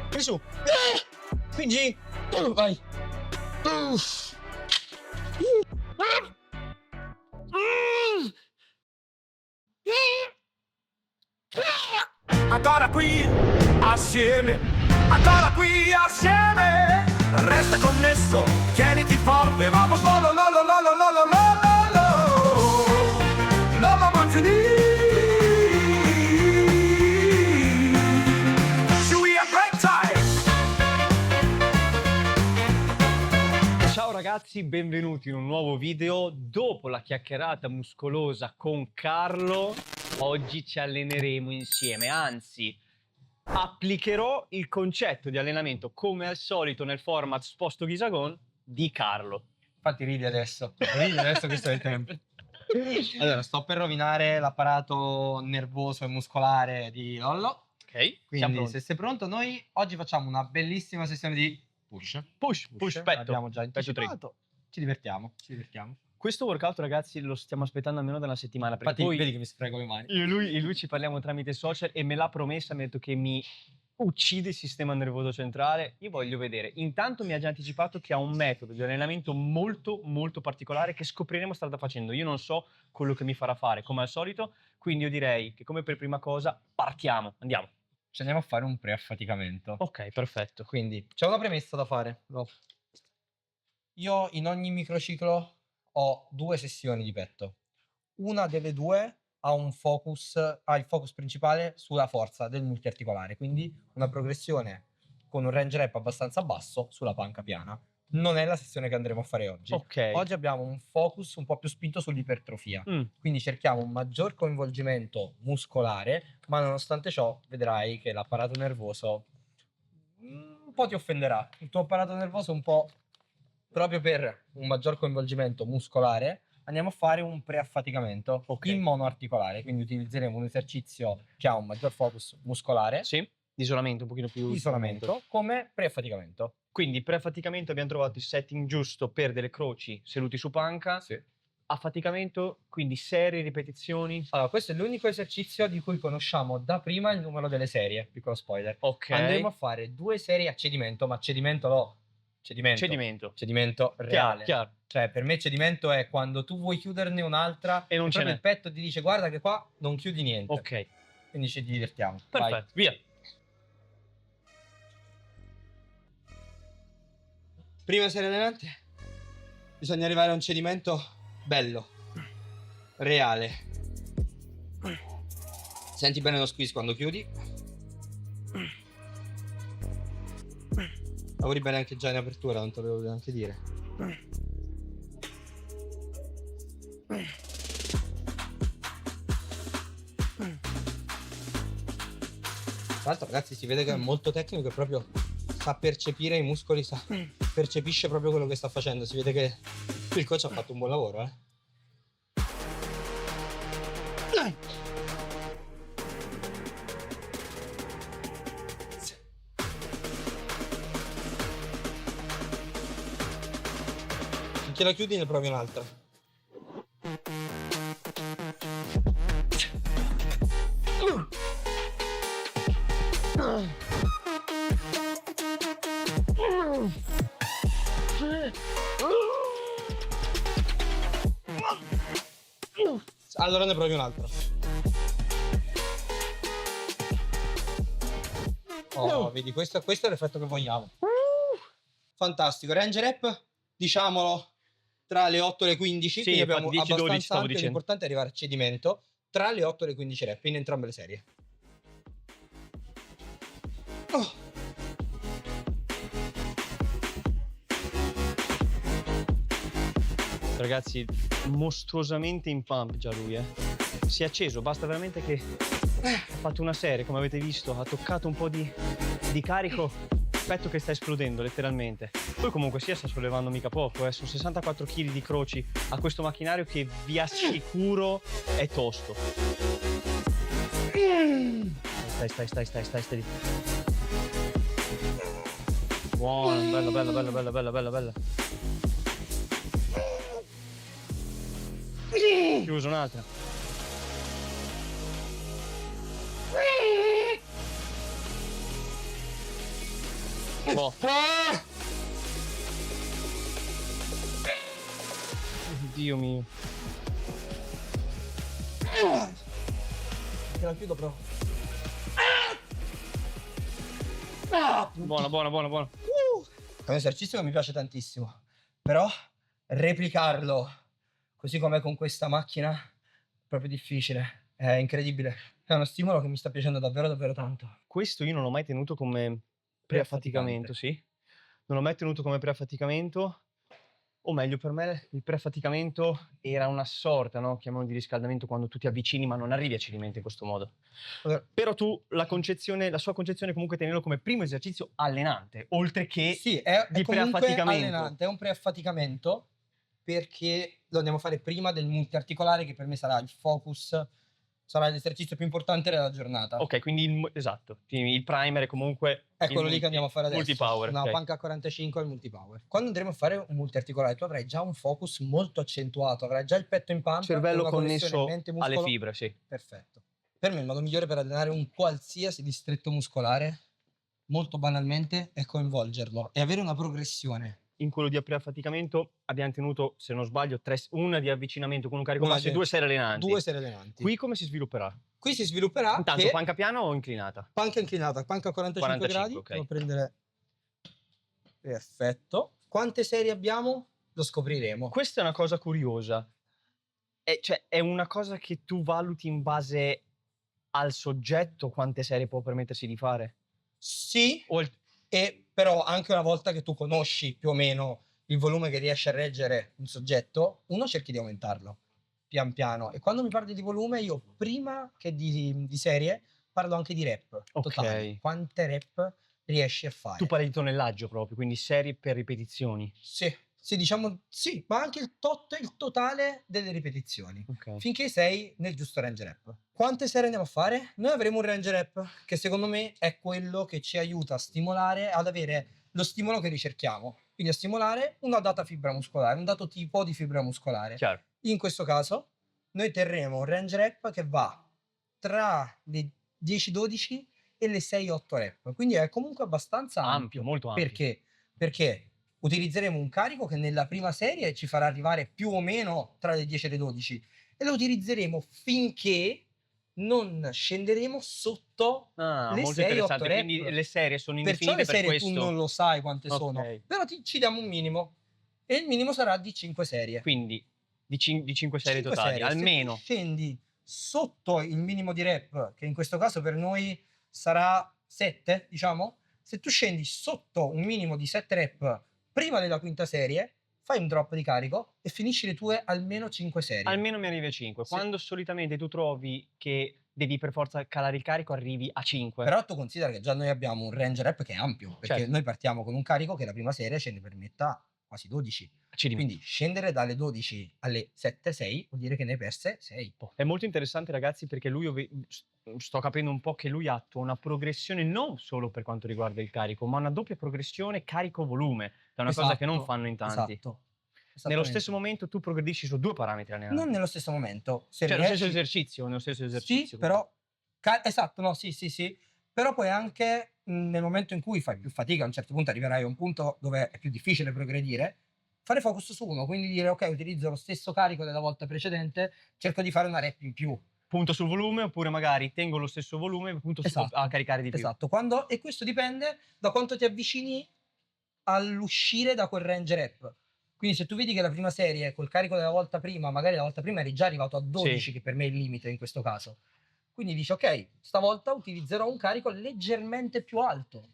Vieni su. Spingi. Vai. Ancora qui assieme, ancora qui assieme. Resta connesso, tieniti forte, vamos, lo lo lo lo lo lo lo lo lo lo lo mantieni. Sui a break time. Ciao ragazzi, benvenuti in un nuovo video. Dopo la chiacchierata muscolosa con Carlo, oggi ci alleneremo insieme, anzi applicherò il concetto di allenamento come al solito nel format Sposto Ghisagon di Carlo. Infatti ridi adesso questo è il tempo. Allora, sto per rovinare l'apparato nervoso e muscolare di Lollo. Ok, siamo Quindi pronti. se sei pronto, noi oggi facciamo una bellissima sessione di push. Push, petto. Abbiamo già Petto anticipato. Ci divertiamo. Questo workout ragazzi lo stiamo aspettando almeno da una settimana, perché Infatti poi vedi che mi sfrego le mani. io e lui ci parliamo tramite social e me l'ha promessa, mi ha detto che mi uccide il sistema nervoso centrale. Io voglio vedere. Intanto mi ha già anticipato che ha un metodo di allenamento molto molto particolare che scopriremo strada facendo. Io non so quello che mi farà fare come al solito, quindi io direi che come per prima cosa partiamo, andiamo. Ci andiamo a fare un pre-affaticamento. Ok, perfetto. Quindi c'è una premessa da fare. Io in ogni microciclo ho 2 sessioni di petto. Una delle 2 ha il focus principale sulla forza del multiarticolare, quindi una progressione con un range rep abbastanza basso sulla panca piana. Non è la sessione che andremo a fare oggi. Ok. Oggi abbiamo un focus un po' più spinto sull'ipertrofia, quindi cerchiamo un maggior coinvolgimento muscolare, ma nonostante ciò vedrai che l'apparato nervoso un po' ti offenderà. Il tuo apparato nervoso un po', proprio per un maggior coinvolgimento muscolare, andiamo a fare un preaffaticamento in monoarticolare, quindi utilizzeremo un esercizio che ha un maggior focus muscolare, Sì, di isolamento, un pochino più isolamento, come preaffaticamento. Quindi pre-affaticamento abbiamo trovato il setting giusto per delle croci seduti su panca. Sì. Affaticamento, quindi serie, ripetizioni. Allora, questo è l'unico esercizio di cui conosciamo da prima il numero delle serie, piccolo spoiler. Ok. Andremo a fare 2 serie a cedimento, ma cedimento reale. Chiaro. Cioè, per me cedimento è quando tu vuoi chiuderne un'altra E non ce proprio n'è. il petto ti dice guarda che qua non chiudi niente. Ok, Quindi ci divertiamo. perfetto, Vai. via. Prima serie allenante bisogna arrivare a un cedimento bello, reale. Senti bene lo squeeze quando chiudi. Lavori bene anche già in apertura, non te lo devo neanche dire. Tra l'altro ragazzi si vede che è molto tecnico e proprio sa percepire i muscoli, percepisce proprio quello che sta facendo. Si vede che il coach ha fatto un buon lavoro, eh. Finché la chiudi ne provi un'altra. Allora ne provi un'altra. Oh, vedi, questo è l'effetto che vogliamo. Fantastico. Range rep, diciamolo, tra le 8 e le 15. Sì, quindi abbiamo 10-12 abbastanza stavo ampio. dicendo. L'importante è arrivare a cedimento tra le 8 e le 15 rep in entrambe le serie. Oh. Ragazzi, mostruosamente in pump già lui, Si è acceso, basta veramente che ha fatto una serie, come avete visto, ha toccato un po' di carico, petto che sta esplodendo letteralmente. Poi comunque sia sta sollevando mica poco, sono 64 kg di croci a questo macchinario che vi assicuro è tosto. Stai. Buona, bella. Chiuso un'altra. Boh. Dio mio. Te la chiudo però. Buona. È un esercizio che mi piace tantissimo, però replicarlo così come con questa macchina è proprio difficile, è incredibile. È uno stimolo che mi sta piacendo davvero tanto. Questo io non l'ho mai tenuto come preaffaticamento, sì. Non l'ho mai tenuto come preaffaticamento, o meglio per me il preaffaticamento era una sorta, no? Chiamiamolo di riscaldamento quando tu ti avvicini ma non arrivi a cedimento in questo modo. Però tu la sua concezione comunque tenerlo come primo esercizio allenante, oltre che Sì, è di comunque preaffaticamento. allenante, è un preaffaticamento perché lo andiamo a fare prima del multiarticolare che per me sarà il focus, sarà l'esercizio più importante della giornata. Ok, quindi esatto, il primer è comunque È quello lì che andiamo a fare adesso. Multipower. Una Okay. panca a 45 al multipower. Quando andremo a fare un multiarticolare tu avrai già un focus molto accentuato, avrai già il petto in pump, Cervello una connessione connesso mente-muscolo. alle fibre, sì. Perfetto. Per me il modo migliore per allenare un qualsiasi distretto muscolare, molto banalmente, è coinvolgerlo e avere una progressione. In quello di preaffaticamento abbiamo tenuto, se non sbaglio, una di avvicinamento con un carico Una basso e di- 2 serie allenanti. 2 serie allenanti. Qui come si svilupperà? Qui si svilupperà Intanto che panca piana o inclinata? panca inclinata, panca a 45 gradi. 45, ok. Devo prendere. Perfetto. Quante serie abbiamo? Lo scopriremo. Questa è una cosa curiosa. È una cosa che tu valuti in base al soggetto quante serie può permettersi di fare? Sì, O e però anche una volta che tu conosci più o meno il volume che riesce a reggere un soggetto, uno cerchi di aumentarlo pian piano. E quando mi parli di volume, io prima che di serie parlo anche di rep totali. Ok. Quante rep riesci a fare? tu parli di tonellaggio proprio, quindi serie per ripetizioni. Sì, diciamo sì, ma anche il totale delle ripetizioni. Ok. Finché sei nel giusto range rep. Quante serie andiamo a fare? Noi avremo un range rep che secondo me è quello che ci aiuta a stimolare, ad avere lo stimolo che ricerchiamo. Quindi a stimolare una data fibra muscolare, un dato tipo di fibra muscolare. Chiaro. In questo caso noi terremo un range rep che va tra le 10-12 e le 6-8 rep. Quindi è comunque abbastanza ampio. Molto ampio. Perché? Perché utilizzeremo un carico che nella prima serie ci farà arrivare più o meno tra le 10 e le 12 e lo utilizzeremo finché non scenderemo sotto le molto 6-8 interessante. rep. Quindi le serie sono Perciò indefinite le per serie questo. tu non lo sai quante Ok. sono, però ci diamo un minimo e il minimo sarà di 5 serie. Quindi di 5 serie 5 totali, serie. almeno. Se tu scendi sotto il minimo di rep, che in questo caso per noi sarà 7, diciamo, se tu scendi sotto un minimo di 7 rep prima della quinta serie, fai un drop di carico e finisci le tue almeno 5 serie. Almeno mi arrivi a 5. Sì. Quando solitamente tu trovi che devi per forza calare il carico, arrivi a 5. Però tu considera che già noi abbiamo un range rep che è ampio, perché Certo. noi partiamo con un carico che la prima serie ce ne permetta quasi 12. Quindi scendere dalle 12 alle 7-6 vuol dire che ne hai perse 6. È molto interessante, ragazzi, perché sto capendo un po' che lui attua una progressione non solo per quanto riguarda il carico, ma una doppia progressione carico-volume. È una cosa che non fanno in tanti. Esatto. Nello stesso momento tu progredisci su 2 parametri allenanti. Non nello stesso momento. Se Cioè, riesci... nello stesso esercizio. Sì, però... Esatto, no, sì. Però poi anche nel momento in cui fai più fatica, a un certo punto arriverai a un punto dove è più difficile progredire, fare focus su uno, quindi dire ok, utilizzo lo stesso carico della volta precedente, cerco di fare una rep in più. Punto sul volume, oppure magari tengo lo stesso volume, punto a caricare di più. Esatto, e questo dipende da quanto ti avvicini all'uscire da quel range rep. Quindi se tu vedi che la prima serie col carico della volta prima, magari la volta prima eri già arrivato a 12, Sì. che per me è il limite in questo caso. Quindi dici ok, stavolta utilizzerò un carico leggermente più alto.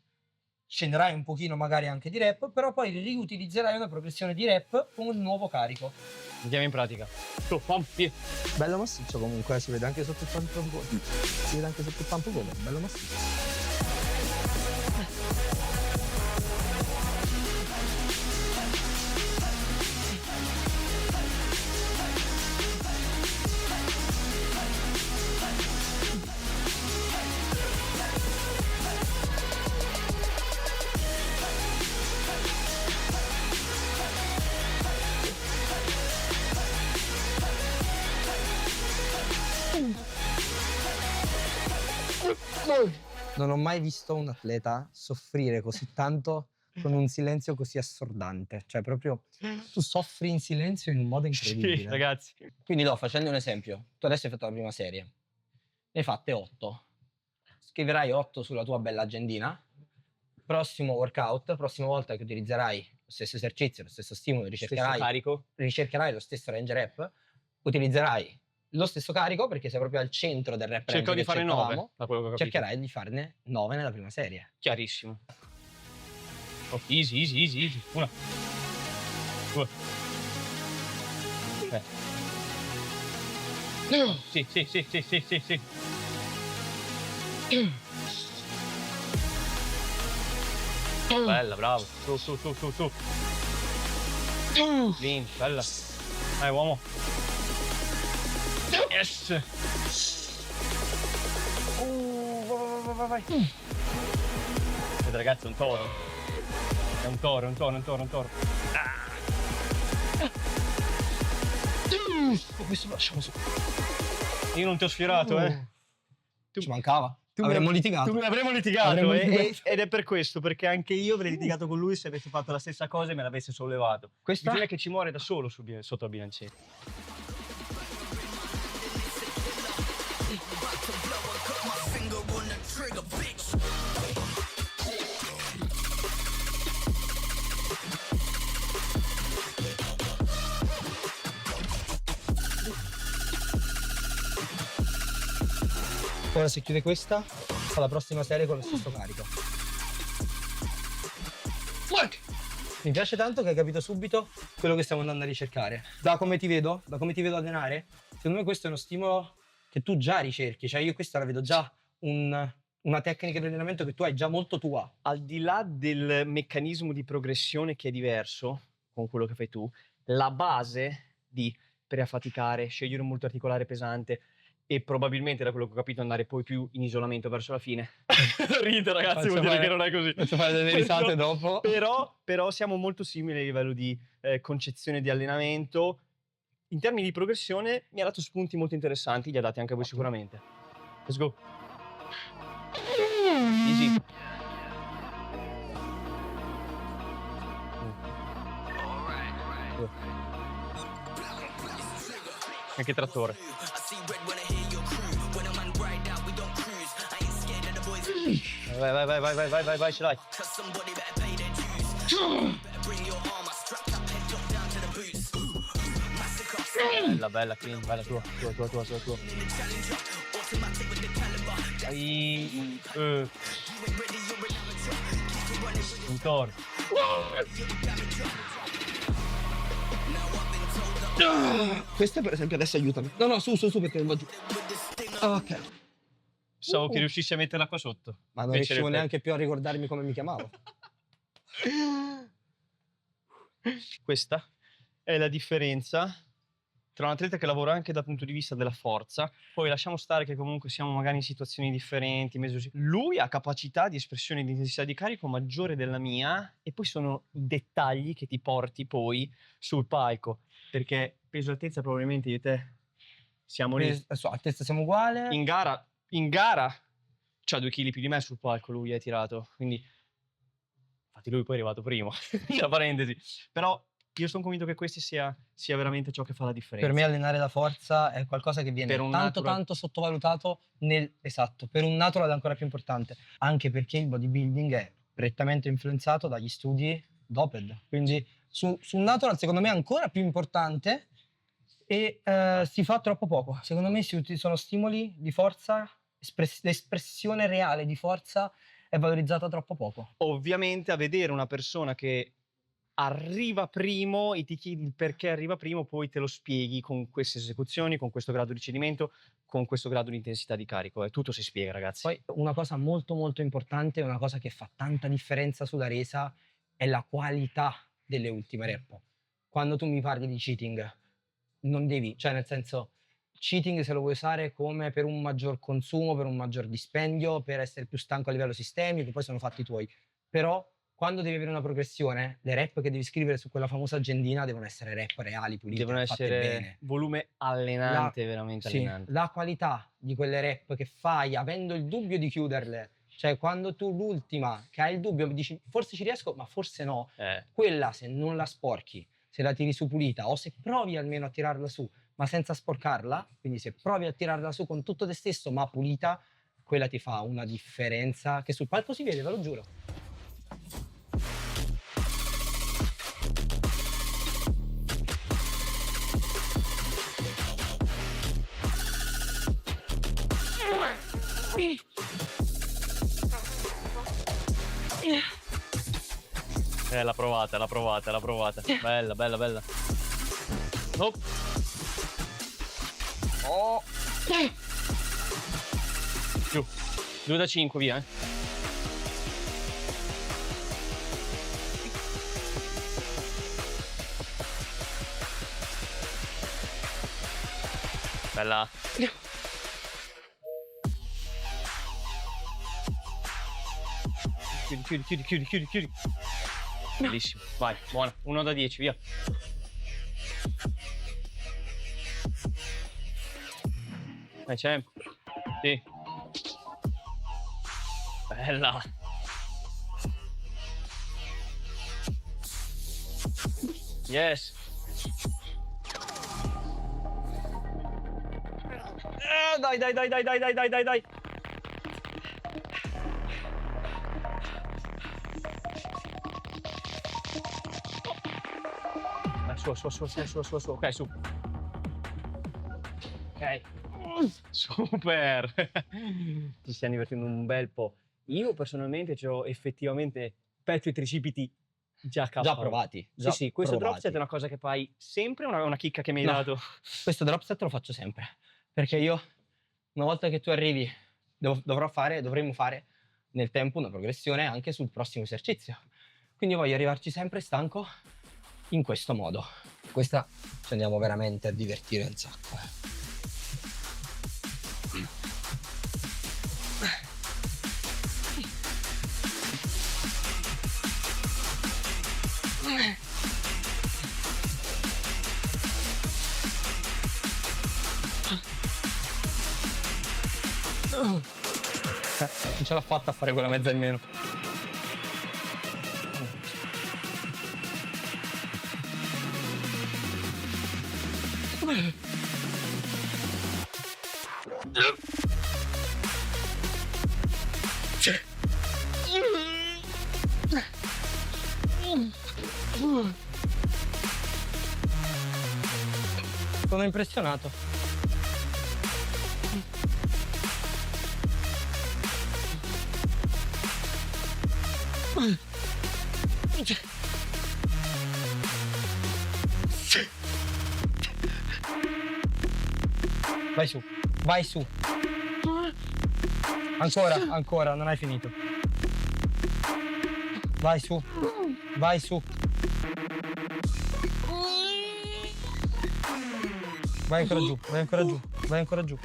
Scenderai un pochino magari anche di rep, però poi riutilizzerai una progressione di rep con un nuovo carico. Andiamo in pratica. Tu, via. Bello massiccio comunque, si vede anche sotto il pump gome. Si vede anche sotto il pump gome, bello massiccio. Non ho mai visto un atleta soffrire così tanto con un silenzio così assordante. Cioè, proprio tu soffri in silenzio in un modo incredibile. Sì, ragazzi. Quindi, facendo un esempio, tu adesso hai fatto la prima serie, ne hai fatte 8. Scriverai 8 sulla tua bella agendina. Prossimo workout, prossima volta che utilizzerai lo stesso esercizio, lo stesso stimolo, Stesso carico. ricercherai lo stesso range rep, utilizzerai lo stesso carico perché sei proprio al centro del rep range Cerco di che fare 9, cercavamo. da quello che ho capito. Cercherai di farne 9 nella prima serie. Chiarissimo. Oh, easy. 1, 2. Sì. Bella, bravo. Su. Clean, bella. Dai, uomo. Yes. Vai. Vedete, ragazzi, è un toro. È un toro. Questo lo lasciamo su. Io non ti ho sfiorato, Ci mancava. Avremmo litigato. Avremmo litigato, Avremmo litigato. ed è per questo, perché anche io avrei litigato con lui se avesse fatto la stessa cosa e me l'avesse sollevato. Questa? Bisogna che ci muore da solo sotto al bilanciere. Ora si chiude questa, fa la prossima serie con lo stesso carico. Mi piace tanto che hai capito subito quello che stiamo andando a ricercare. Da come ti vedo allenare, secondo me questo è uno stimolo che tu già ricerchi. Cioè io questa la vedo già una tecnica di allenamento che tu hai già molto tua. Al di là del meccanismo di progressione che è diverso con quello che fai tu, la base di preaffaticare, scegliere un multiarticolare pesante e probabilmente, da quello che ho capito, andare poi più in isolamento verso la fine. Ride, ragazzi, vuol dire che non è così. Faccio fare delle risate dopo. Però siamo molto simili a livello di concezione di allenamento. In termini di progressione mi ha dato spunti molto interessanti, li ha dati anche a voi sicuramente. Let's go. Easy. Anche trattore. Vai, ce l'hai. Bella, clean, bella tua. Un toro. Questa per esempio adesso aiutami. No, su perché non va giù. Ok. Pensavo che riuscissi a metterla qua sotto. Ma non riuscivo neanche più a ricordarmi come mi chiamavo. Questa è la differenza tra un atleta che lavora anche dal punto di vista della forza, poi lasciamo stare che comunque siamo magari in situazioni differenti, lui ha capacità di espressione di intensità di carico maggiore della mia e poi sono i dettagli che ti porti poi sul palco, perché peso e altezza probabilmente io e te siamo lì. Adesso altezza siamo uguali. In gara c'ha 2 kg più di me sul palco, lui è tirato, quindi infatti lui poi è arrivato primo, tra parentesi, però io sono convinto che questo sia veramente ciò che fa la differenza. Per me allenare la forza è qualcosa che viene tanto sottovalutato esatto, per un natural è ancora più importante, anche perché il bodybuilding è prettamente influenzato dagli studi doped, quindi su un natural secondo me è ancora più importante e si fa troppo poco. Secondo me sono stimoli di forza, l'espressione reale di forza è valorizzata troppo poco. Ovviamente a vedere una persona che arriva primo e ti chiedi il perché arriva primo, poi te lo spieghi con queste esecuzioni, con questo grado di cedimento, con questo grado di intensità di carico. Tutto si spiega, ragazzi. Poi una cosa molto molto importante, una cosa che fa tanta differenza sulla resa è la qualità delle ultime rep. Quando tu mi parli di cheating, non devi, cioè nel senso, cheating se lo vuoi usare come per un maggior consumo, per un maggior dispendio, per essere più stanco a livello sistemico, poi sono fatti tuoi. Però quando devi avere una progressione, le rep che devi scrivere su quella famosa agendina devono essere rep reali, pulite, Devono fatte essere bene. volume allenante, veramente Sì, allenante. la qualità di quelle rep che fai avendo il dubbio di chiuderle, cioè quando tu l'ultima che hai il dubbio dici forse ci riesco ma forse no, quella se non la sporchi, se la tiri su pulita o se provi almeno a tirarla su ma senza sporcarla, quindi se provi a tirarla su con tutto te stesso ma pulita, quella ti fa una differenza che sul palco si vede, ve lo giuro. L'ha provata, l'ha provata, l'ha provata. Bella, bella, bella. Oh. Oh. Giù. 2 da 5, via, Bella. Chiudi, chiudi, chiudi, chiudi, chiudi. Bellissimo, vai, buona. 1 da 10, via. Vai, c'è. Sì. Bella. Yes. Dai, dai, dai, dai, dai, dai, dai, dai, dai. Su. Ok, su. Ok. Super. Ci stiamo divertendo un bel po'. Io personalmente ho effettivamente petto e tricipiti già provati. Sì, questo drop set è una cosa che fai sempre, una chicca che mi hai dato? Questo drop set lo faccio sempre, perché io, una volta che tu arrivi, dovremmo fare nel tempo una progressione anche sul prossimo esercizio. Quindi voglio arrivarci sempre stanco in questo modo. Questa ci andiamo veramente a divertire un sacco. Non ce l'ha fatta a fare quella mezza in meno. Sono impressionato. Vai su, vai su. Ancora, non hai finito. Vai su, vai su. Vai ancora giù, vai ancora giù, vai ancora giù.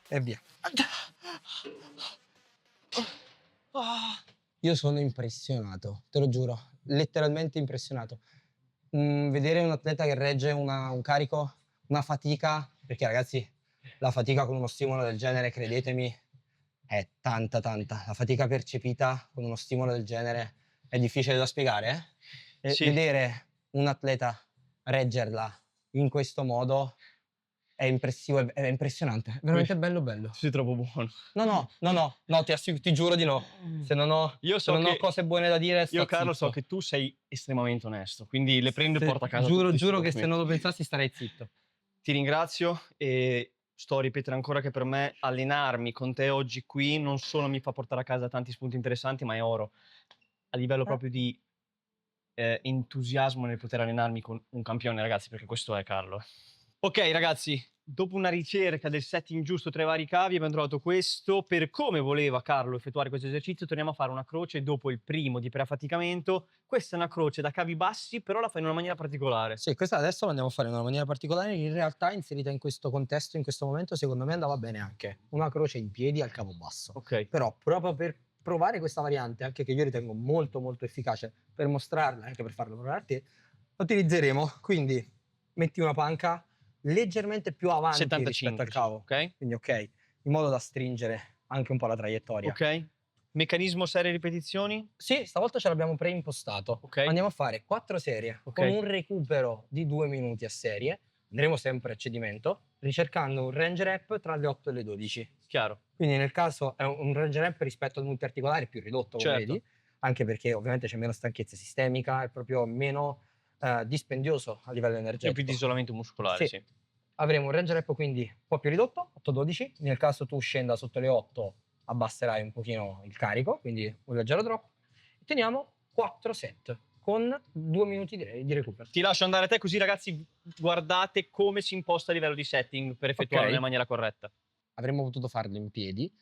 E via. Io sono impressionato, te lo giuro, letteralmente impressionato. Vedere un atleta che regge un carico, una fatica, perché ragazzi, la fatica con uno stimolo del genere, credetemi, è tanta. La fatica percepita con uno stimolo del genere è difficile da spiegare, eh? Sì. Vedere un atleta reggerla in questo modo è impressivo, è impressionante, è veramente bello. Sei troppo buono. No, ti giuro di no. Se non ho cose buone da dire, sto Io, Carlo, zitto. so che tu sei estremamente onesto, quindi le prendo e porto a casa. Giuro che se non lo pensassi starei zitto. Ti ringrazio e sto a ripetere ancora che per me allenarmi con te oggi qui non solo mi fa portare a casa tanti spunti interessanti, ma è oro. A livello proprio di entusiasmo nel poter allenarmi con un campione, ragazzi, perché questo è Carlo. Ok, ragazzi, dopo una ricerca del setting giusto tra i vari cavi abbiamo trovato questo. Per come voleva Carlo effettuare questo esercizio torniamo a fare una croce dopo il primo di preaffaticamento. Questa è una croce da cavi bassi, però la fai in una maniera particolare. Sì, questa adesso la andiamo a fare in una maniera particolare, in realtà inserita in questo contesto, in questo momento, secondo me andava bene anche una croce in piedi al cavo basso. Ok. Però proprio per provare questa variante, anche che io ritengo molto molto efficace per mostrarla, anche per farlo provare a te, la utilizzeremo. Quindi metti una panca leggermente più avanti 75 rispetto al cavo, ok? quindi ok, in modo da stringere anche un po' la traiettoria. Ok. Meccanismo serie ripetizioni? Sì, stavolta ce l'abbiamo preimpostato. Ok. Andiamo a fare 4 serie Ok. con un recupero di 2 minuti a serie. Andremo sempre a cedimento, ricercando un range rep tra le 8 e le 12. Chiaro. Quindi nel caso è un range rep rispetto al multiarticolare più ridotto, come Certo. vedi, anche perché ovviamente c'è meno stanchezza sistemica, è proprio meno dispendioso a livello C'è energetico. più di isolamento muscolare, sì. Avremo un range rep quindi un po' più ridotto, 8-12. Nel caso tu scenda sotto le 8 abbasserai un pochino il carico, quindi un leggero drop. E teniamo 4 set con 2 minuti di recupero. Ti lascio andare a te così ragazzi guardate come si imposta a livello di setting per effettuarlo Ok. nella maniera corretta. Avremmo potuto farlo in piedi,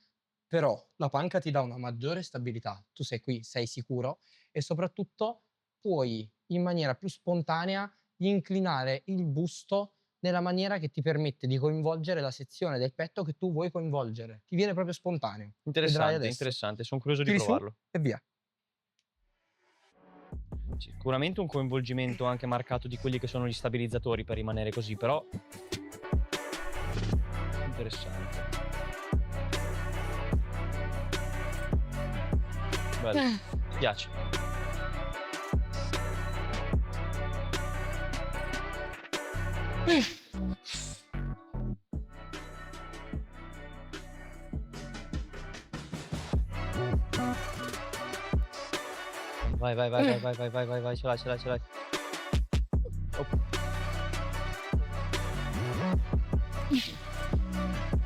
però la panca ti dà una maggiore stabilità. Tu sei qui, sei sicuro e soprattutto puoi in maniera più spontanea inclinare il busto nella maniera che ti permette di coinvolgere la sezione del petto che tu vuoi coinvolgere. Ti viene proprio spontaneo. Vedrai Interessante, adesso. interessante, sono curioso di Tiri su provarlo. e via. Sicuramente un coinvolgimento anche marcato di quelli che sono gli stabilizzatori per rimanere così, però interessante. Bello, mi piace. Vai, vai, vai, vai, vai, vai, vai, vai, vai, ce l'hai, ce l'hai, ce l'hai. Oh.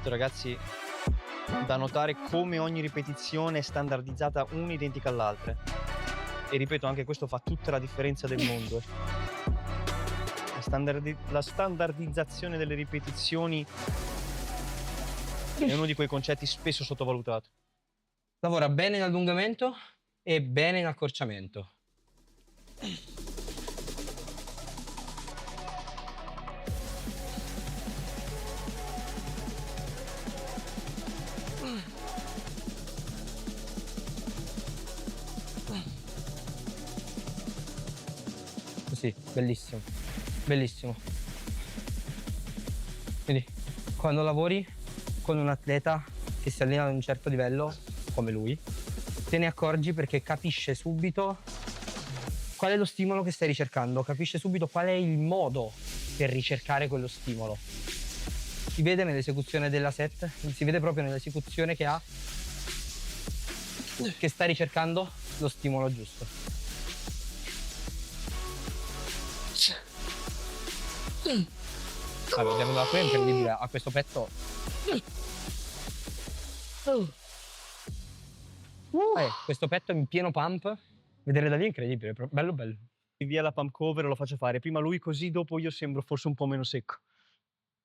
Ragazzi, da notare come ogni ripetizione è standardizzata una identica all'altra. E ripeto, anche questo fa tutta la differenza del mondo. La standardizzazione delle ripetizioni è uno di quei concetti spesso sottovalutato. Lavora bene in allungamento e bene in accorciamento. Così, bellissimo, bellissimo. Quindi quando lavori con un atleta che si allena ad un certo livello, come lui, te ne accorgi perché capisce subito qual è lo stimolo che stai ricercando, capisce subito qual è il modo per ricercare quello stimolo. Si vede nell'esecuzione della set, si vede proprio nell'esecuzione che ha, che sta ricercando lo stimolo giusto. Vabbè, abbiamo una cosa incredibile a questo petto. Questo petto in pieno pump, vedere da lì è incredibile, bello bello. Via la pump cover lo faccio fare prima lui così dopo io sembro forse un po' meno secco.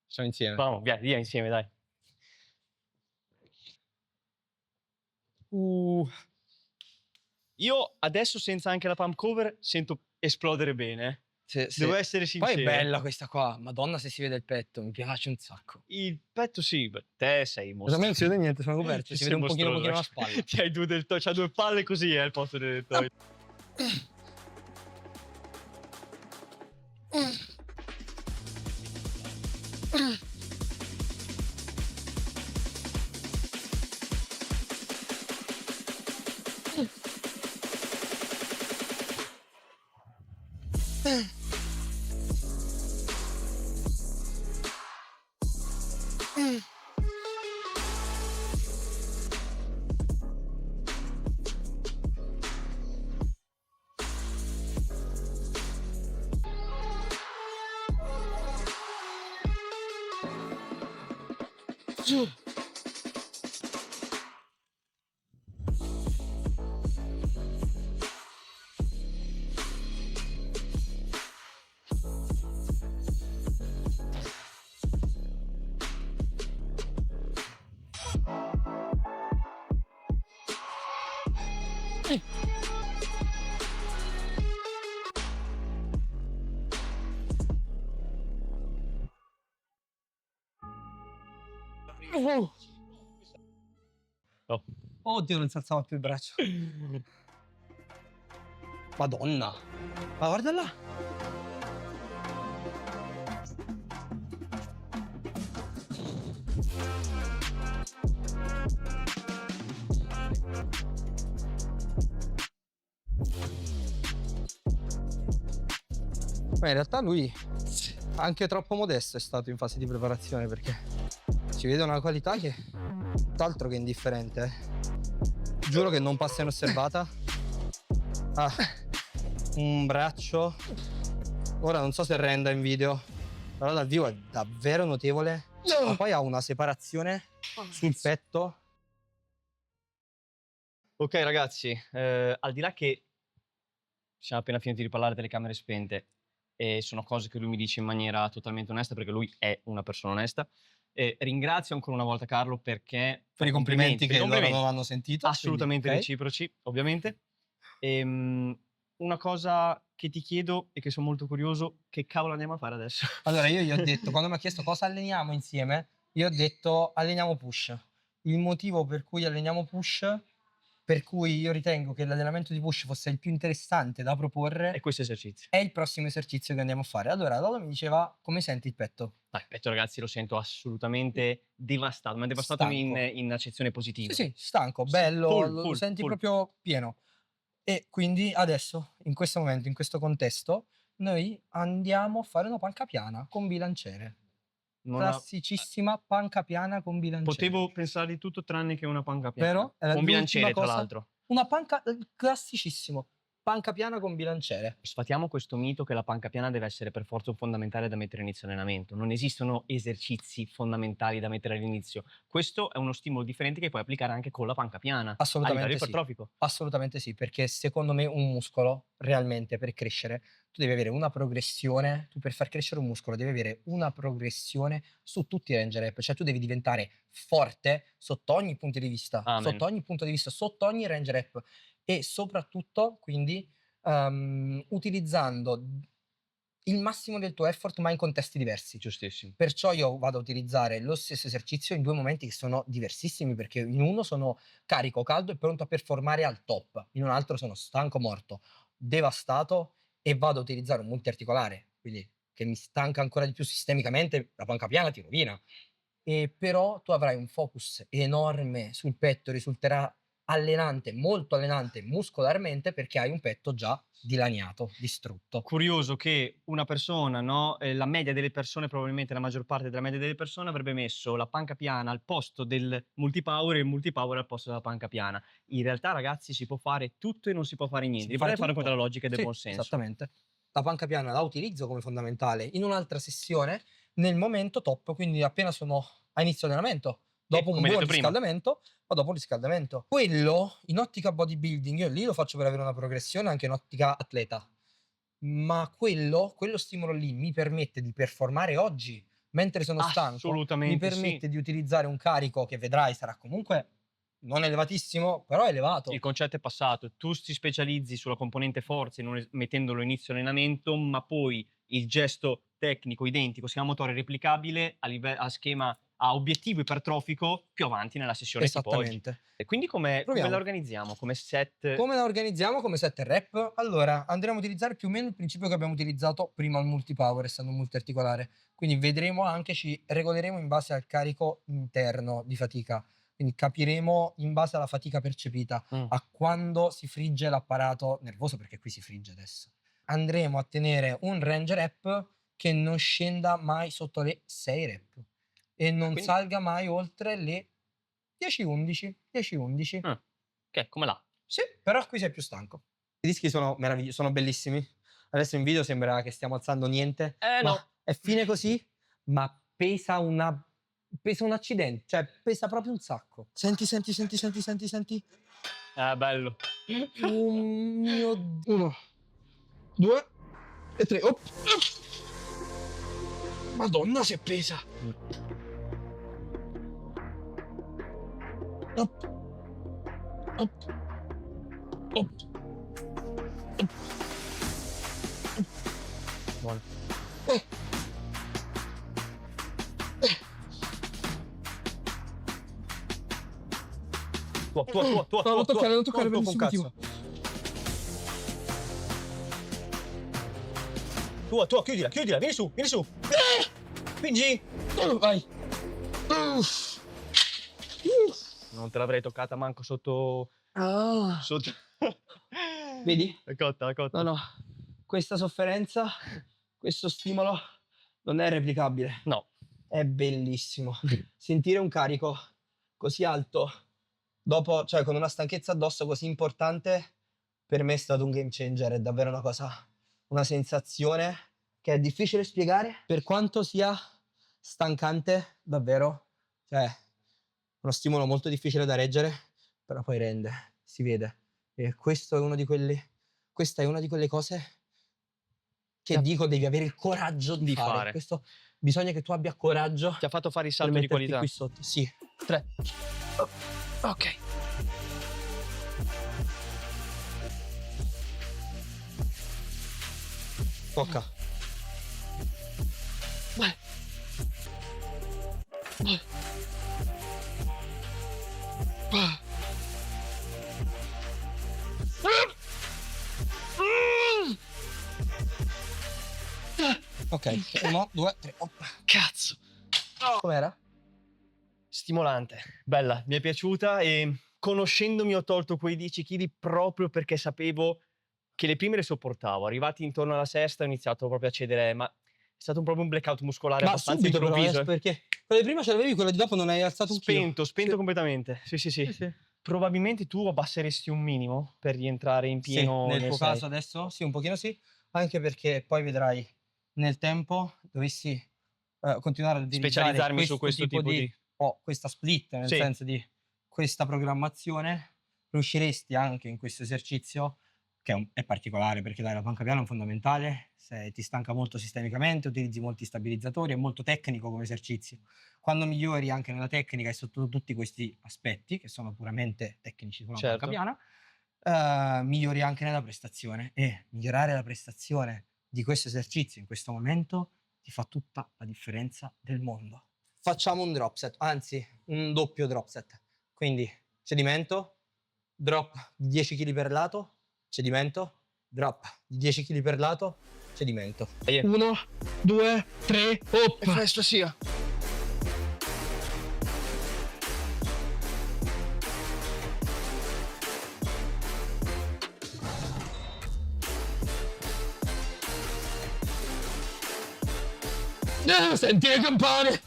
Siamo insieme. Vamo, via insieme dai. Io adesso senza anche la pump cover sento esplodere bene. Devo essere sincero. Poi è bella questa qua, madonna se si vede il petto, mi piace un sacco. Il petto sì, te sei A me non si vede niente, sono coperto, si vede un pochino la spalla. Ti hai c'ha due palle così al posto del deltoide. Oh. Oddio, non si alzava più il braccio. Madonna. Ma guarda là. Ma in realtà lui anche troppo modesto è stato in fase di preparazione, perché si vede una qualità che tutt'altro che indifferente. Giuro che non passa inosservata. Ha un braccio, ora non so se renda in video, però dal vivo è davvero notevole. Ma poi ha una separazione sul petto. Ok ragazzi, al di là che siamo appena finiti di parlare delle camere spente e sono cose che lui mi dice in maniera totalmente onesta, perché lui è una persona onesta, ringrazio ancora una volta Carlo perché Per i complimenti che loro non hanno sentito. assolutamente quindi, ok. reciproci, ovviamente. Una cosa che ti chiedo e che sono molto curioso, che cavolo andiamo a fare adesso? Allora io gli ho detto, quando mi ha chiesto cosa alleniamo insieme, io ho detto alleniamo push. Il motivo per cui alleniamo push, per cui io ritengo che l'allenamento di push fosse il più interessante da proporre, E questo esercizio. è il prossimo esercizio che andiamo a fare. Allora Lolo mi diceva, come senti il petto? Dai, petto ragazzi lo sento assolutamente devastato, ma devastato Stanco. in accezione positiva. Sì, stanco, Sì, bello, full, lo full, senti full. proprio pieno. E quindi adesso, in questo momento, in questo contesto, noi andiamo a fare una panca piana con bilanciere. Non ha- Classicissima panca piana con bilanciere. Potevo pensare di tutto tranne che una panca piana. Vero? Era Con l'ultima bilanciere, tra cosa. l'altro. Una panca, classicissimo. Panca piana con bilanciere. Sfatiamo questo mito che la panca piana deve essere per forza un fondamentale da mettere inizio allenamento. Non esistono esercizi fondamentali da mettere all'inizio. Questo è uno stimolo differente che puoi applicare anche con la panca piana. Assolutamente a livello sì. ipertrofico. Assolutamente sì, perché secondo me un muscolo, realmente, per crescere, tu devi avere una progressione. Tu per far crescere un muscolo devi avere una progressione su tutti i range rep. Cioè tu devi diventare forte sotto ogni punto di vista. Amen. Sotto ogni punto di vista, sotto ogni range rep. E soprattutto, quindi, utilizzando il massimo del tuo effort, ma in contesti diversi. Giustissimo. Perciò io vado a utilizzare lo stesso esercizio in due momenti che sono diversissimi, perché in uno sono carico, caldo e pronto a performare al top, in un altro sono stanco, morto, devastato e vado a utilizzare un multiarticolare, quindi che mi stanca ancora di più sistemicamente, la panca piana ti rovina. E però tu avrai un focus enorme sul petto, risulterà molto allenante muscolarmente, perché hai un petto già dilaniato, distrutto. Curioso che una persona, no? La media delle persone, probabilmente la maggior parte della media delle persone, avrebbe messo la panca piana al posto del multipower e il multipower al posto della panca piana. In realtà, ragazzi, si può fare tutto e non si può fare niente. Si può fare Vorrei fare tutto. contra la logica del Sì, buon senso. esattamente. La panca piana la utilizzo come fondamentale in un'altra sessione nel momento top, quindi appena sono a inizio allenamento, dopo un come buon detto prima. riscaldamento, ma dopo un riscaldamento. Quello in ottica bodybuilding, io lì lo faccio per avere una progressione anche in ottica atleta. Ma quello stimolo lì mi permette di performare oggi, mentre sono stanco, mi Assolutamente sì. permette di utilizzare un carico che vedrai sarà comunque non elevatissimo, però elevato. Il concetto è passato. Tu ti specializzi sulla componente forze mettendolo inizio allenamento, ma poi il gesto tecnico identico, sia motore replicabile a schema a obiettivo ipertrofico più avanti nella sessione tipo oggi. Esattamente. E quindi come Proviamo. la organizziamo? Come set? Come la organizziamo come set e rep? Allora, andremo a utilizzare più o meno il principio che abbiamo utilizzato prima al multipower, essendo un multiarticolare. Quindi vedremo anche, ci regoleremo in base al carico interno di fatica. Quindi capiremo in base alla fatica percepita, a quando si frigge l'apparato nervoso, perché qui si frigge adesso. Andremo a tenere un range rep che non scenda mai sotto le 6 rep e non Quindi- salga mai oltre le 10-11. 10-11. Ok, come là? Sì, però qui sei più stanco. I dischi sono meravigliosi, sono bellissimi. Adesso in video sembra che stiamo alzando niente. Ma No. è fine così, ma pesa un accidente, cioè pesa proprio un sacco. Senti. Bello. Oh mio Dio. 1, 2 e 3. Oh. Madonna, se pesa. Up. Buono. Tua. No, non toccare, con bellissimo, cazzo. Tua, chiudila, vieni su. Spingi. Vai. Non te l'avrei toccata manco sotto. Vedi? È cotta. No. Questa sofferenza, questo stimolo non è replicabile. No. È bellissimo. Sentire un carico così alto dopo, cioè con una stanchezza addosso così importante, per me è stato un game changer. È davvero una sensazione che è difficile spiegare, per quanto sia stancante, davvero. Cioè, uno stimolo molto difficile da reggere, però poi rende, si vede. E questa è una di quelle cose che dico devi avere il coraggio di fare. Questo bisogna che tu abbia coraggio. Ti ha fatto fare il per salto di metterti qualità. qui sotto. Sì. 3. Ok. Tocca. Vai. Ok, 1, 2, 3. Cazzo. Com'era? Stimolante, bella, mi è piaciuta e conoscendomi ho tolto quei 10 kg proprio perché sapevo che le prime le sopportavo. Arrivati intorno alla sesta ho iniziato proprio a cedere, ma è stato proprio un blackout muscolare abbastanza subito improvviso. però, perché quella di prima ce l'avevi, quella di dopo non hai alzato un chilo. Spento completamente. Sì. Probabilmente tu abbasseresti un minimo per rientrare in pieno Nel tuo 6. caso adesso sì, un pochino sì, anche perché poi vedrai nel tempo dovessi continuare a utilizzare Specializzarmi su questo tipo di... questa split, nel senso di questa programmazione, riusciresti anche in questo esercizio, che è particolare perché dai, la panca piana è un fondamentale, se ti stanca molto sistemicamente, utilizzi molti stabilizzatori, è molto tecnico come esercizio. Quando migliori anche nella tecnica e sotto tutti questi aspetti, che sono puramente tecnici sulla panca piana, migliori anche nella prestazione, e migliorare la prestazione di questo esercizio in questo momento ti fa tutta la differenza del mondo. Facciamo un drop set, anzi un doppio drop set. Quindi cedimento, drop di 10 kg per lato, cedimento, drop di 10 kg per lato, cedimento. 1, 2, 3, hop! E presto sia. Senti le campane!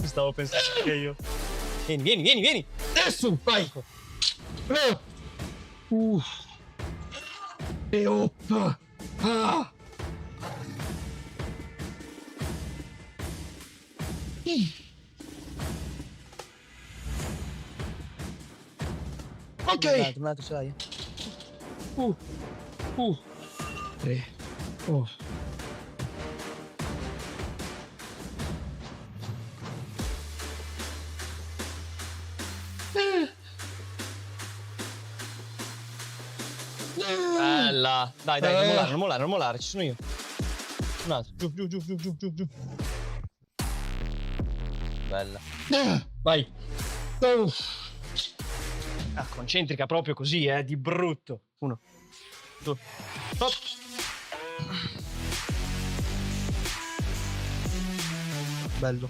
Stavo pensando anche io. Vieni. Adesso, vai! E hop! Ah! Ok! Un altro ce l'hai? 3. Oh. Bella. Dai, non mollare, ci sono io. Un altro. Giù. Bella. Vai. Concentrica proprio così, di brutto. 1, 2, hop. Bello.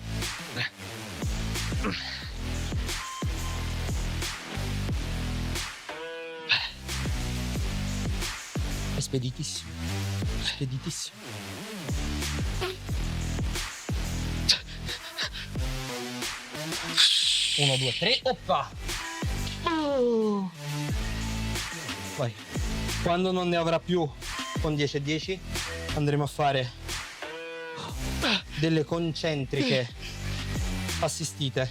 È speditissimo. 1, 2, 3, oppa! Vai. Quando non ne avrà più con 10 e 10 andremo a fare delle concentriche assistite.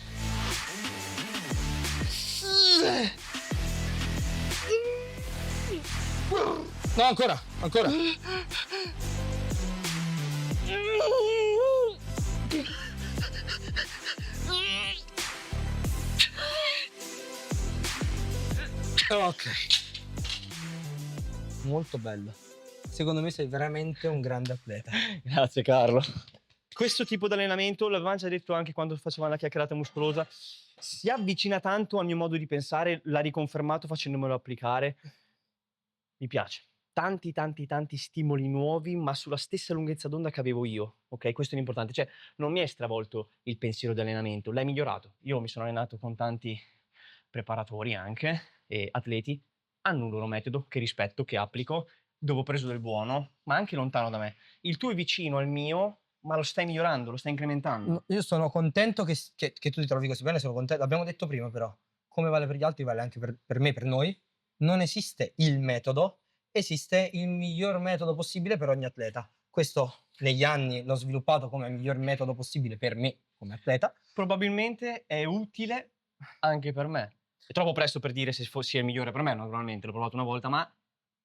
No, ancora. Ok. Molto bello. Secondo me sei veramente un grande atleta. Grazie Carlo. Questo tipo di allenamento, l'avevamo già detto anche quando facevamo la chiacchierata muscolosa, si avvicina tanto al mio modo di pensare, l'ha riconfermato facendomelo applicare. Mi piace. Tanti stimoli nuovi, ma sulla stessa lunghezza d'onda che avevo io, ok? Questo è l'importante. Cioè, non mi è stravolto il pensiero di allenamento, l'hai migliorato. Io mi sono allenato con tanti preparatori anche, e atleti, hanno un loro metodo che rispetto, che applico, dove ho preso del buono, ma anche lontano da me. Il tuo è vicino al mio, ma lo stai migliorando, lo stai incrementando. Io sono contento che tu ti trovi così bene, sono contento. L'abbiamo detto prima però, come vale per gli altri vale anche per me, per noi. Non esiste il metodo, esiste il miglior metodo possibile per ogni atleta. Questo negli anni l'ho sviluppato come il miglior metodo possibile per me come atleta. Probabilmente è utile anche per me. È troppo presto per dire se sia il migliore per me, naturalmente, l'ho provato una volta, ma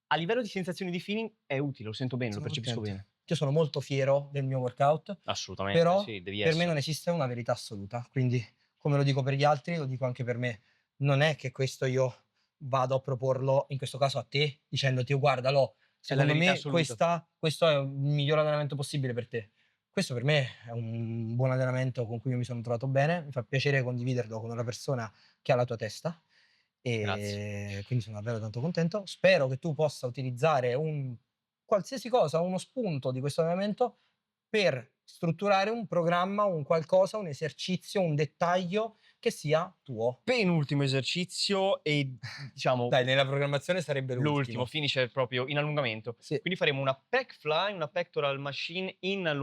a livello di sensazioni di feeling è utile, lo sento bene, Sono lo percepisco contento. bene. Io sono molto fiero del mio workout, Assolutamente, però sì, devi per me essere. non esiste una verità assoluta. Quindi, come lo dico per gli altri, lo dico anche per me. Non è che questo io vado a proporlo, in questo caso a te, dicendoti, "Oh, guardalo, secondo verità me assoluta." questo è il miglior allenamento possibile per te." Questo per me è un buon allenamento con cui io mi sono trovato bene, mi fa piacere condividerlo con una persona che ha la tua testa Grazie. e quindi sono davvero tanto contento. Spero che tu possa utilizzare un qualsiasi cosa, uno spunto di questo allenamento per strutturare un programma, un qualcosa, un esercizio, un dettaglio che sia tuo. Penultimo esercizio e diciamo Dai, nella programmazione sarebbe l'ultimo, finisce proprio in allungamento. Sì. Quindi faremo una pec fly, una pectoral machine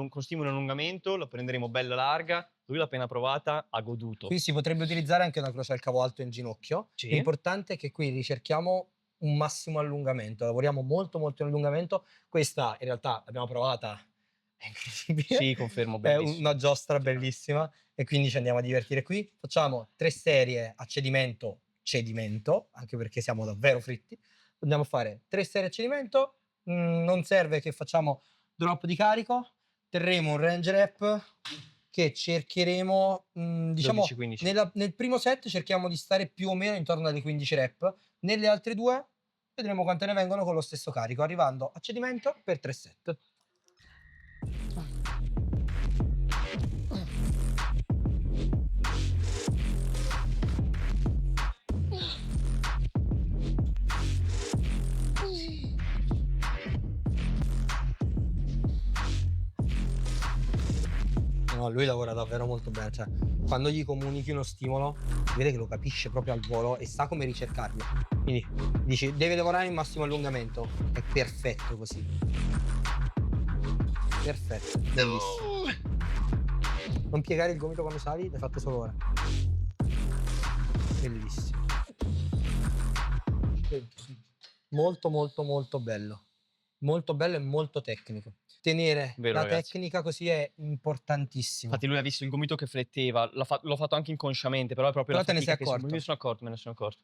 con stimolo in allungamento, la prenderemo bella larga. Lui l'ha appena provata, ha goduto. Qui si potrebbe utilizzare anche una croce al cavo alto in ginocchio. Sì. L'importante è che qui ricerchiamo un massimo allungamento, lavoriamo molto in allungamento. Questa in realtà l'abbiamo provata, è incredibile. Sì, confermo, È bellissimo. una giostra bellissima e quindi ci andiamo a divertire qui. Facciamo 3 serie a cedimento, anche perché siamo davvero fritti. Andiamo a fare 3 serie a cedimento, non serve che facciamo drop di carico, terremo un range rep che cercheremo, diciamo 12-15. nel primo set cerchiamo di stare più o meno intorno alle 15 rep, nelle altre 2 vedremo quante ne vengono con lo stesso carico, arrivando a cedimento per 3 set. No, lui lavora davvero molto bene, cioè quando gli comunichi uno stimolo, vede che lo capisce proprio al volo e sa come ricercarlo. Quindi dici, deve lavorare in massimo allungamento, è perfetto così. Perfetto, bellissimo. Non piegare il gomito quando sali, l'hai fatto solo ora. Bellissimo. Molto bello. Molto bello e molto tecnico. Tenere Vero, la ragazzi. tecnica così è importantissimo. Infatti lui ha visto il gomito che fletteva, l'ho fatto anche inconsciamente, però è proprio Però te ne sei fatica accorto? me ne sono accorto.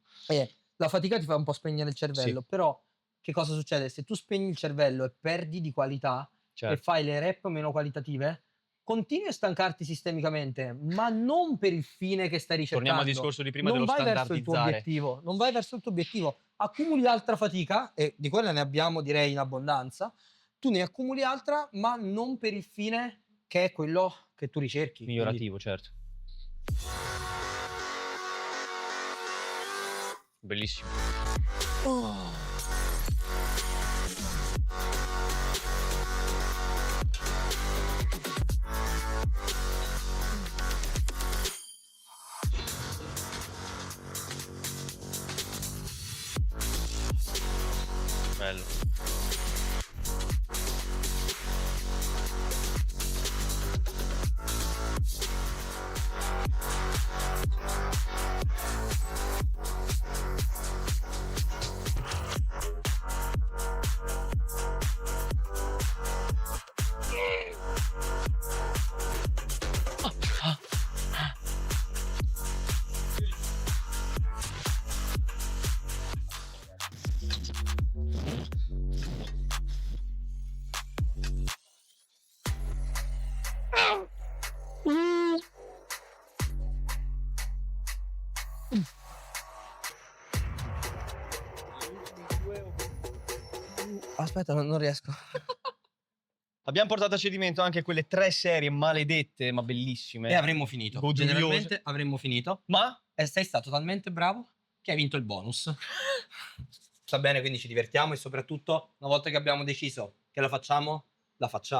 La fatica ti fa un po' spegnere il cervello, Sì. però che cosa succede? Se tu spegni il cervello e perdi di qualità e Certo. fai le rep meno qualitative, continui a stancarti sistemicamente, ma non per il fine che stai ricercando. Torniamo al discorso di prima Non dello vai verso il tuo standardizzare. obiettivo, non vai verso il tuo obiettivo. Accumuli altra fatica, e di quella ne abbiamo direi in abbondanza, tu ne accumuli altra, ma non per il fine che è quello che tu ricerchi. Quindi Migliorativo, certo. Bellissimo. Bello. Aspetta, non riesco. Abbiamo portato a cedimento anche quelle 3 serie maledette, ma bellissime. E avremmo finito. Goduriose. Generalmente avremmo finito. Ma Sei stato talmente bravo che hai vinto il bonus. Sta bene, quindi ci divertiamo e soprattutto una volta che abbiamo deciso che la facciamo.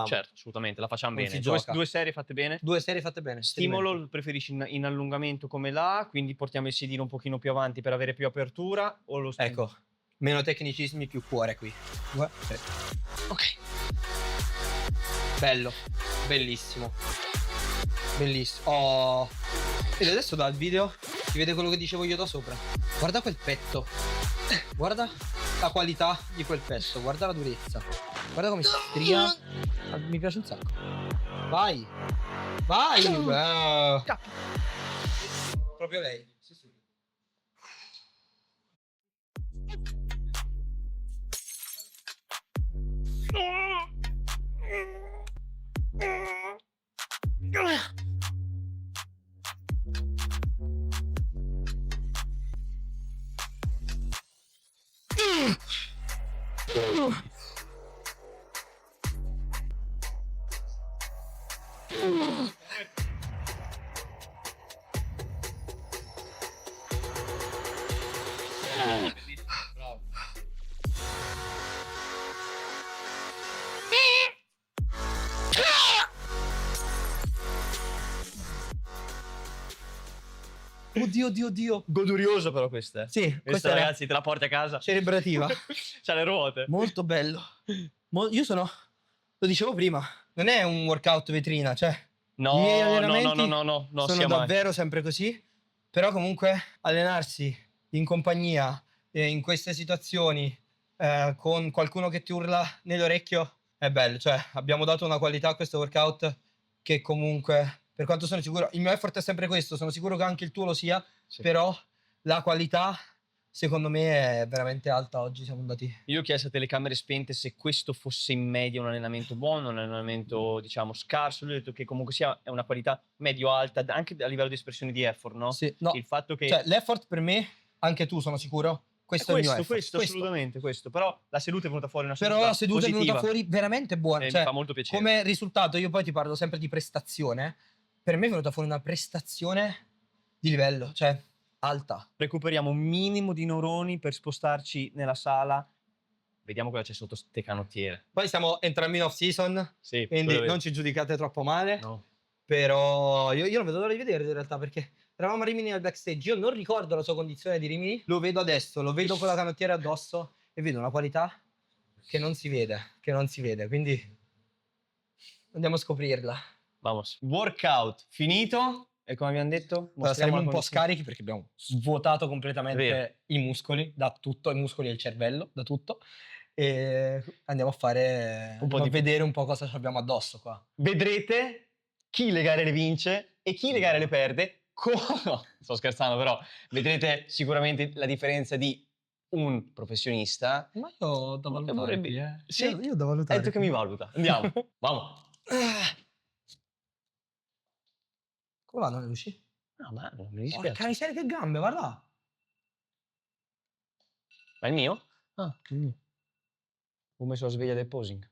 certo, assolutamente, la facciamo Non bene. si Due, gioca. 2 serie fatte bene. 2 serie fatte bene. Stimolo lo preferisci in allungamento come là, quindi portiamo il sedile un pochino più avanti per avere più apertura o lo stimolo? Ecco, meno tecnicismi, più cuore qui. 2, 3. Ok. Bello, bellissimo. Bellissimo. Oh. Vedi adesso dal video si vede quello che dicevo io da sopra. Guarda quel petto. Guarda la qualità di quel petto. Guarda la durezza. Guarda come si stria. Ah, mi piace un sacco. Vai. Vai. Proprio lei. Sì, sì. Bravo. Oddio, oddio, oddio. Godurioso però questa, eh. Sì, Questa, questa era ragazzi, te la porti a casa. celebrativa. C'ha le ruote. Molto bello. Io sono, lo dicevo prima, non è un workout vetrina, cioè i miei No, allenamenti no, sono sia mai. davvero sempre così, però comunque allenarsi in compagnia, in queste situazioni, con qualcuno che ti urla nell'orecchio è bello, cioè abbiamo dato una qualità a questo workout che comunque, per quanto sono sicuro, il mio effort è sempre questo, sono sicuro che anche il tuo lo sia, Sì. però la qualità secondo me è veramente alta oggi, siamo andati. Io ho chiesto a telecamere spente se questo fosse in media un allenamento buono, un allenamento diciamo scarso. Lui ha detto che comunque sia è una qualità medio-alta, anche a livello di espressione di effort, no? Sì, no, Il fatto che... cioè l'effort per me, anche tu sono sicuro, questo è il mio effort. questo, assolutamente questo. Però la seduta è venuta fuori una seduta Però la seduta positiva. è venuta fuori veramente buona. E Cioè, mi fa molto piacere. come risultato, io poi ti parlo sempre di prestazione. Per me è venuta fuori una prestazione di livello, cioè alta. Recuperiamo un minimo di neuroni per spostarci nella sala. Vediamo cosa c'è sotto ste canottiere. Poi siamo entrambi in off season, Sì, quindi non ci giudicate troppo male. No. Però io non vedo l'ora di vedere in realtà, perché eravamo a Rimini al backstage. Io non ricordo la sua condizione di Rimini. Lo vedo adesso, lo vedo con la canottiera addosso e vedo una qualità che non si vede, quindi andiamo a scoprirla. Vamos. Workout finito. E come abbiamo detto, Allora, mostriamo saremo la un po' condizione. scarichi perché abbiamo svuotato Vero. completamente i muscoli, da tutto, i muscoli e il cervello, da tutto. E andiamo a fare, Un po' andiamo a di- vedere un po' cosa abbiamo addosso qua. Vedrete chi le gare le vince e chi le gare le perde. No, sto scherzando, però vedrete sicuramente la differenza di un professionista. Ma io ho da valutare vorrebbe- qui, eh. Sì, Io ho da hai valutare detto che qui. mi valuta. Andiamo, vamo. Come vanno le luci? No, ma non mi dispiace. Porca miseria, che gambe, guarda. Ma è il mio? Ah, il mio. Ho messo la sveglia del posing.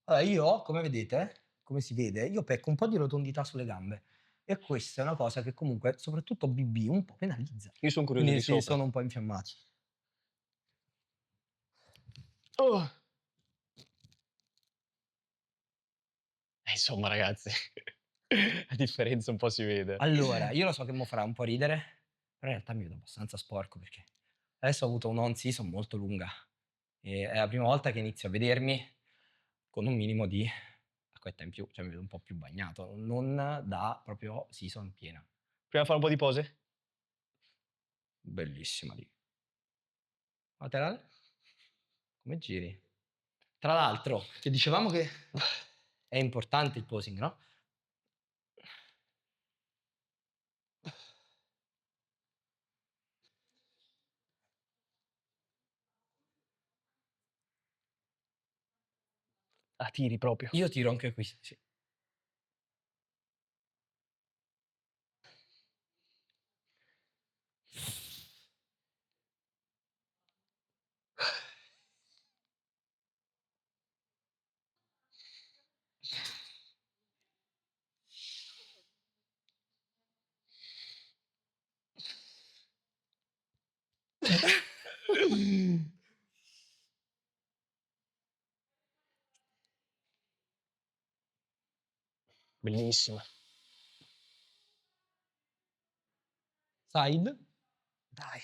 Allora, io, come vedete, come si vede, io pecco un po' di rotondità sulle gambe. E questa è una cosa che comunque, soprattutto BB, un po' penalizza. Io sono curioso Quindi di sì, sopra. sono un po' infiammati. Oh. Insomma, ragazzi, la differenza un po' si vede. Allora, io lo so che mo farà un po' ridere, però in realtà mi vedo abbastanza sporco perché adesso ho avuto un season molto lunga e è la prima volta che inizio a vedermi con un minimo di acquetta in più, cioè mi vedo un po' più bagnato, non da proprio season piena. Proviamo a fare un po' di pose? Bellissima lì. Laterale? Come giri? Tra l'altro, che dicevamo che è importante il posing, no? Ah, tiri proprio. Io tiro anche qui, sì. Bellissima. Side. Dai.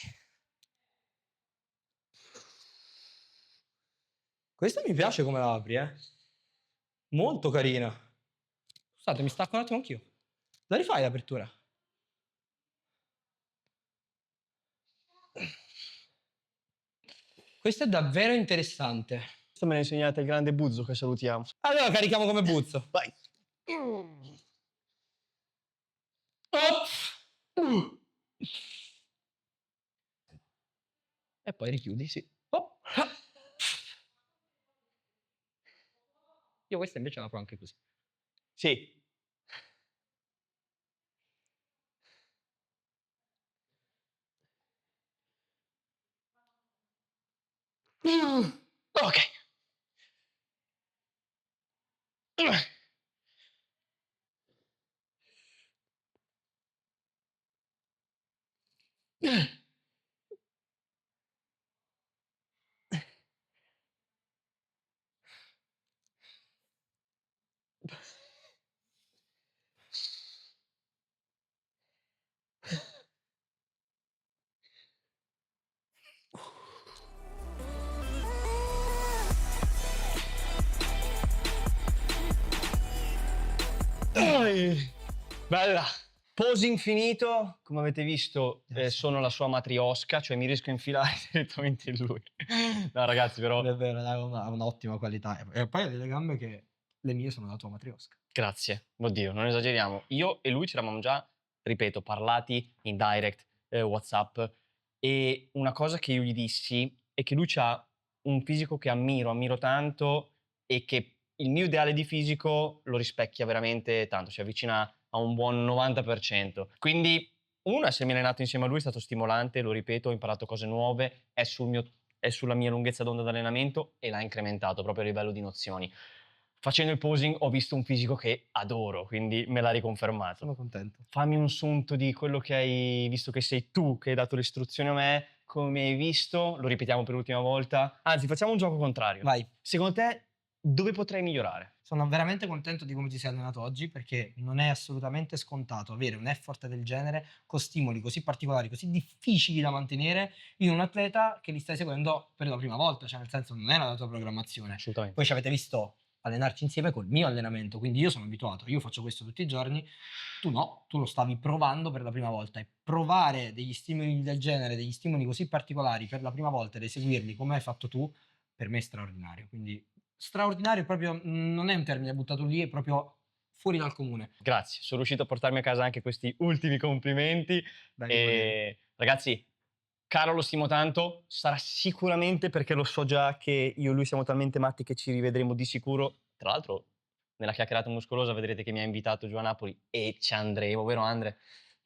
Questa mi piace come la apri, Molto carina. Scusate, mi stacco un attimo anch'io. La rifai l'apertura? Questo è davvero interessante. Questa me l'ha insegnata il grande Buzzo, che salutiamo. Allora carichiamo come buzzo. Vai. Oh. E poi richiudi, sì. Oh. Io questa invece la provo anche così. Sì. Ok. Bella. Posing finito, come avete visto sono la sua matriosca, cioè mi riesco a infilare direttamente in lui. No ragazzi, però È vero, ha un'ottima qualità. E poi ha delle gambe che le mie sono la tua matriosca. grazie, oddio, non esageriamo. Io e lui ci eravamo già, ripeto, parlati in direct, WhatsApp, e una cosa che io gli dissi è che lui ha un fisico che ammiro tanto e che il mio ideale di fisico lo rispecchia veramente tanto, si avvicina a un buon 90%. Quindi, essermi allenato insieme a lui è stato stimolante, lo ripeto, ho imparato cose nuove, è sulla mia lunghezza d'onda d'allenamento e l'ha incrementato proprio a livello di nozioni. Facendo il posing ho visto un fisico che adoro, quindi me l'ha riconfermato. Sono contento. Fammi un sunto di quello che hai visto, che sei tu che hai dato le istruzioni a me, come hai visto, lo ripetiamo per l'ultima volta. Anzi, facciamo un gioco contrario. Vai. Secondo te, dove potrei migliorare? Sono veramente contento di come ti sei allenato oggi, perché non è assolutamente scontato avere un effort del genere con stimoli così particolari, così difficili da mantenere in un atleta che li stai seguendo per la prima volta, cioè nel senso non era la tua programmazione. Assolutamente. Poi ci avete visto allenarci insieme col mio allenamento, quindi io sono abituato, io faccio questo tutti i giorni, tu no, tu lo stavi provando per la prima volta, e provare degli stimoli del genere, degli stimoli così particolari per la prima volta ed eseguirli come hai fatto tu, per me è straordinario. Quindi straordinario proprio non è un termine buttato lì, è proprio fuori dal comune. Grazie, sono riuscito a portarmi a casa anche questi ultimi complimenti. E ragazzi, Carlo lo stimo tanto, sarà sicuramente perché lo so già che io e lui siamo talmente matti che ci rivedremo di sicuro. Tra l'altro, nella chiacchierata muscolosa vedrete che mi ha invitato giù a Napoli e ci andremo, vero Andre?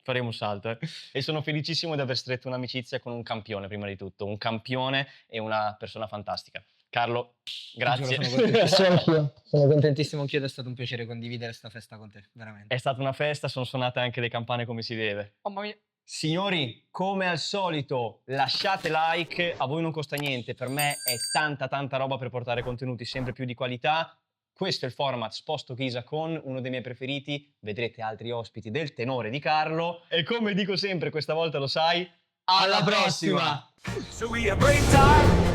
Faremo un salto, E sono felicissimo di aver stretto un'amicizia con un campione, prima di tutto. Un campione e una persona fantastica. Carlo, grazie. Sono contentissimo anch'io ed è stato un piacere condividere questa festa con te, veramente. È stata una festa, sono suonate anche le campane come si deve. Mamma mia. Signori, come al solito, lasciate like, a voi non costa niente, per me è tanta roba per portare contenuti sempre più di qualità. Questo è il format Sposto Ghisa con uno dei miei preferiti, vedrete altri ospiti del tenore di Carlo e come dico sempre, questa volta lo sai, alla prossima! So we have break time.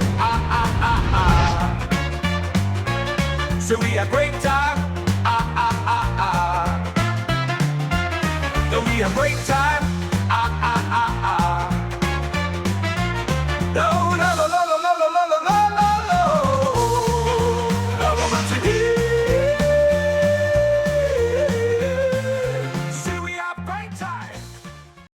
So we have break time. So we have break time.